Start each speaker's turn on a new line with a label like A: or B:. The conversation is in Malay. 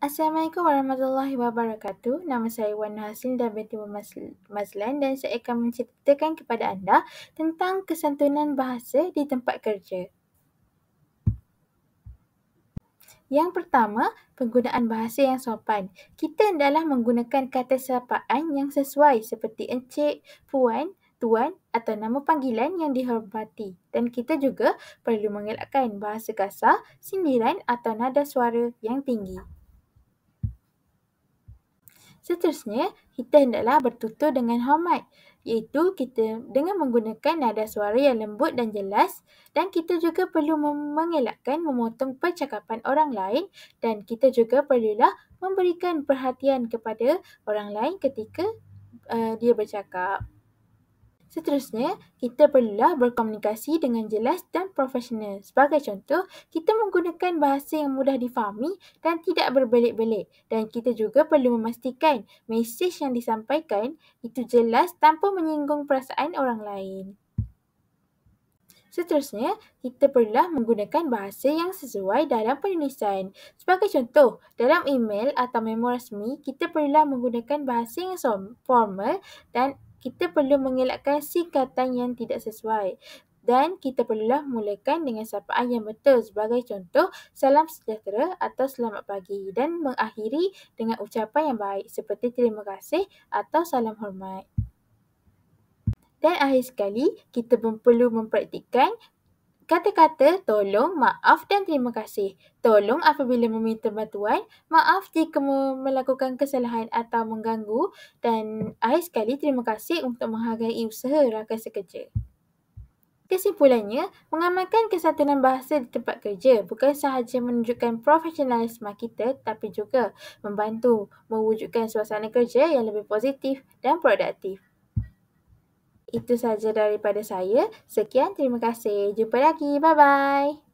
A: Assalamualaikum warahmatullahi wabarakatuh. Nama saya Wan Hasin dan binti Mazlan dan saya akan menceritakan kepada anda tentang kesantunan bahasa di tempat kerja. Yang pertama, penggunaan bahasa yang sopan. Kita hendaklah menggunakan kata sapaan yang sesuai seperti encik, puan, tuan atau nama panggilan yang dihormati. Dan kita juga perlu mengelakkan bahasa kasar, sindiran atau nada suara yang tinggi. Seterusnya, kita hendaklah bertutur dengan hormat, iaitu kita dengan menggunakan nada suara yang lembut dan jelas, dan kita juga perlu mengelakkan memotong percakapan orang lain, dan kita juga perlulah memberikan perhatian kepada orang lain ketika dia bercakap. Seterusnya, kita perlulah berkomunikasi dengan jelas dan profesional. Sebagai contoh, kita menggunakan bahasa yang mudah difahami dan tidak berbelit-belit. Dan kita juga perlu memastikan mesej yang disampaikan itu jelas tanpa menyinggung perasaan orang lain. Seterusnya, kita perlulah menggunakan bahasa yang sesuai dalam penulisan. Sebagai contoh, dalam email atau memo rasmi, kita perlulah menggunakan bahasa yang formal dan kita perlu mengelakkan singkatan yang tidak sesuai. Dan kita perlulah mulakan dengan sapaan yang betul. Sebagai contoh, salam sejahtera atau selamat pagi dan mengakhiri dengan ucapan yang baik seperti terima kasih atau salam hormat. Dan akhir sekali, kita pun perlu mempraktikkan kata-kata tolong, maaf dan terima kasih. Tolong apabila meminta bantuan, maaf jika melakukan kesalahan atau mengganggu dan akhir sekali terima kasih untuk menghargai usaha rakan sekerja. Kesimpulannya, mengamalkan kesantunan bahasa di tempat kerja bukan sahaja menunjukkan profesionalisme kita tapi juga membantu mewujudkan suasana kerja yang lebih positif dan produktif. Itu sahaja daripada saya. Sekian, terima kasih. Jumpa lagi. Bye-bye.